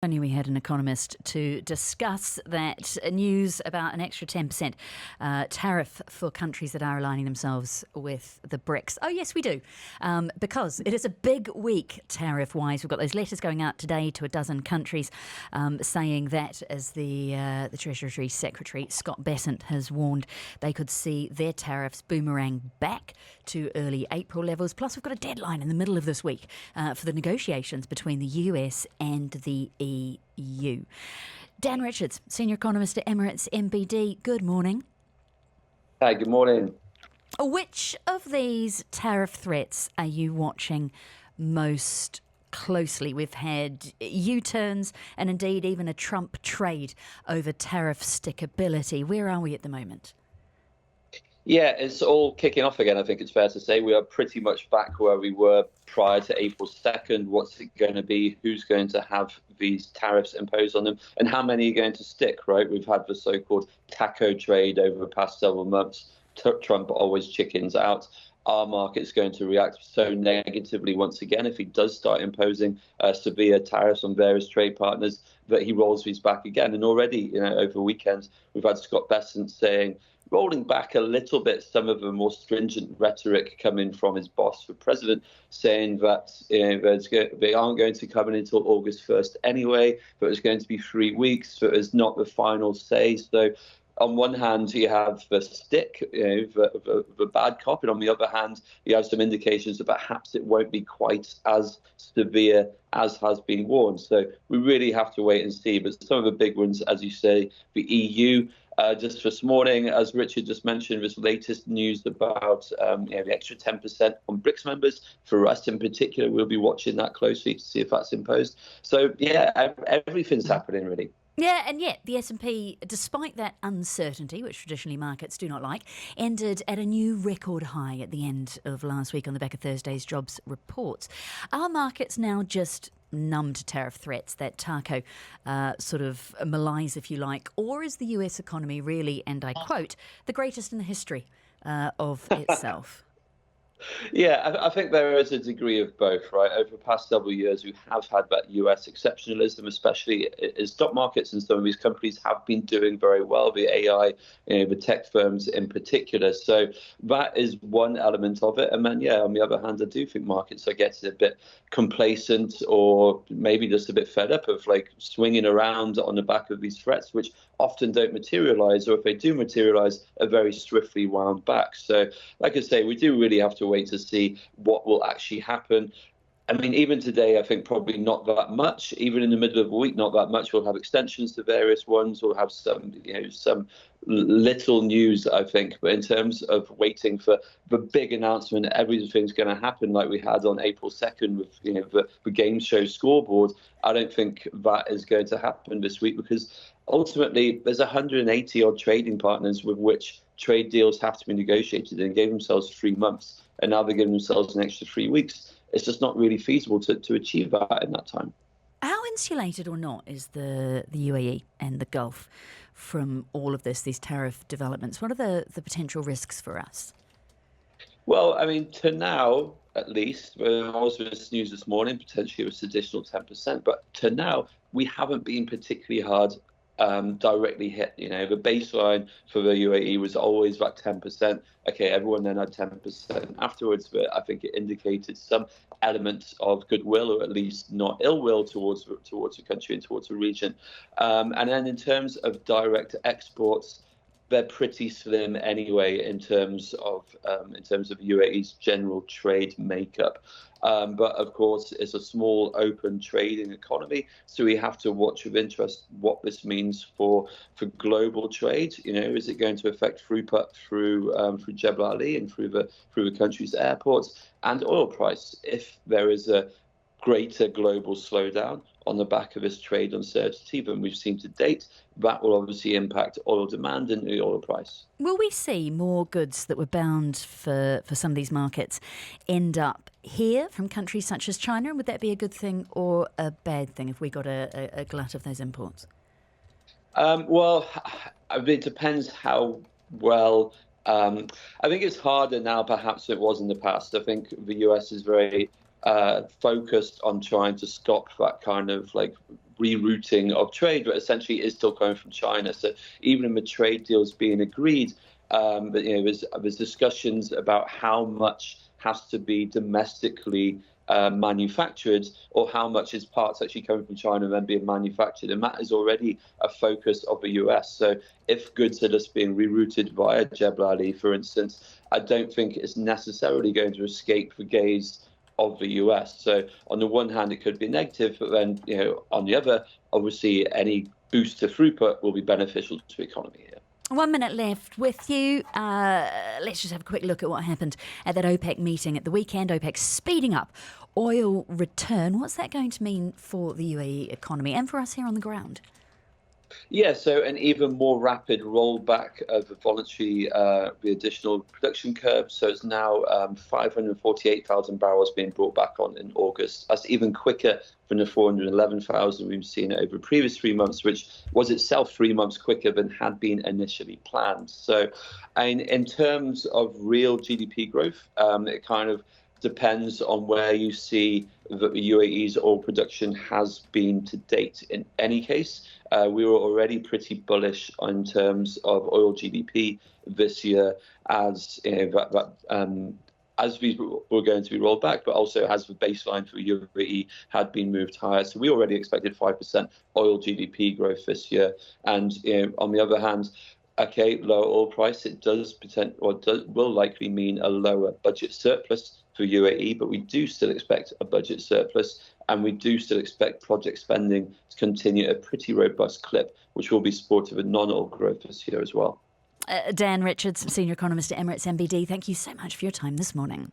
Only we had an economist to discuss that news about an extra 10% tariff for countries that are aligning themselves with the BRICS. Oh, yes, we do, because it is a big week tariff-wise. We've got those letters going out today to a dozen countries saying that, as the Treasury Secretary, Scott Bessent, has warned, they could see their tariffs boomerang back to early April levels. Plus, we've got a deadline in the middle of this week for the negotiations between the US and the EU. Dan Richards, Senior Economist at Emirates MBD, good morning. Hi, good morning. Which of these tariff threats are you watching most closely? We've had U-turns and indeed even a Trump trade over tariff stickability. Where are we at the moment? Yeah, it's all kicking off again, I think it's fair to say. We are pretty much back where we were prior to April 2nd. What's it going to be? Who's going to have these tariffs imposed on them? And how many are going to stick, right? We've had the so-called taco trade over the past several months. Trump always chickens out. Our market's going to react so negatively once again if he does start imposing severe tariffs on various trade partners that he rolls these back again. And already, over the weekend, we've had Scott Bessent saying, rolling back a little bit some of the more stringent rhetoric coming from his boss, the president, saying that they aren't going to come in until August 1st anyway, but it's going to be 3 weeks, but it's not the final say. So on one hand, you have the stick, the bad cop, and on the other hand, you have some indications that perhaps it won't be quite as severe as has been warned. So we really have to wait and see. But some of the big ones, as you say, the EU. Just this morning, as Richard just mentioned, this latest news about the extra 10% on BRICS members. For us in particular, we'll be watching that closely to see if that's imposed. So, yeah, everything's happening, really. Yeah, and yet the S&P, despite that uncertainty, which traditionally markets do not like, ended at a new record high at the end of last week on the back of Thursday's jobs reports. Are markets now just numb to tariff threats, that taco sort of malice, if you like, or is the US economy really, and I quote, the greatest in the history of itself? Yeah, I think there is a degree of both, right? Over the past several years, we have had that US exceptionalism, especially as stock markets and some of these companies have been doing very well, the AI, the tech firms in particular. So that is one element of it. And then, yeah, on the other hand, I do think markets are getting a bit complacent or maybe just a bit fed up of like swinging around on the back of these threats, which often don't materialize, or if they do materialize, are very swiftly wound back. So, like I say, we do really have to wait to see what will actually happen. I mean, even today, I think probably not that much. Even in the middle of the week, not that much. We'll have extensions to various ones. We'll have some little news, I think. But in terms of waiting for the big announcement, everything's going to happen like we had on April 2nd with the game show scoreboard. I don't think that is going to happen this week because ultimately there's 180 odd trading partners with which trade deals have to be negotiated and gave themselves 3 months. And now they're giving themselves an extra 3 weeks. It's just not really feasible to achieve that in that time. How insulated or not is the UAE and the Gulf from all of this, these tariff developments? What are the potential risks for us? Well, I mean, to now, at least, there was this news this morning, potentially it was additional 10%, but to now, we haven't been particularly hard directly hit. The baseline for the UAE was always about 10%. Okay, everyone then had 10% afterwards, but I think it indicated some elements of goodwill, or at least not ill will towards the country and towards the region. And then in terms of direct exports, they're pretty slim anyway in terms of UAE's general trade makeup. But of course, it's a small, open trading economy, so we have to watch with interest what this means for global trade. Is it going to affect throughput through Jebel Ali and through the country's airports, and oil price if there is a greater global slowdown on the back of this trade uncertainty than we've seen to date? That will obviously impact oil demand and the oil price. Will we see more goods that were bound for some of these markets end up here from countries such as China? And would that be a good thing or a bad thing if we got a glut of those imports? Well, it depends how well. I think it's harder now perhaps than it was in the past. I think the US is very focused on trying to stop that kind of like rerouting of trade, but essentially is still coming from China. So even if a trade deal is being agreed, but there's discussions about how much has to be domestically manufactured, or how much is parts actually coming from China and then being manufactured. And that is already a focus of the US. So if goods are just being rerouted via Jebel Ali, for instance, I don't think it's necessarily going to escape the gaze of the US. So on the one hand, it could be negative, but then, on the other, obviously, any boost to throughput will be beneficial to the economy here. 1 minute left with you. Let's just have a quick look at what happened at that OPEC meeting at the weekend. OPEC speeding up oil return. What's that going to mean for the UAE economy and for us here on the ground? Yeah, so an even more rapid rollback of the additional production curve. So it's now 548,000 barrels being brought back on in August. That's even quicker than the 411,000 we've seen over the previous 3 months, which was itself 3 months quicker than had been initially planned. So in terms of real GDP growth, it kind of depends on where you see that the UAE's oil production has been to date. In any case, we were already pretty bullish in terms of oil GDP this year, as as we were going to be rolled back, but also as the baseline for UAE had been moved higher. So we already expected 5% oil GDP growth this year. And on the other hand, okay, lower oil price, it will likely mean a lower budget surplus for UAE, but we do still expect a budget surplus, and we do still expect project spending to continue at a pretty robust clip, which will be supportive of non-oil growth this year as well. Dan Richards, Senior Economist at Emirates MBD, thank you so much for your time this morning.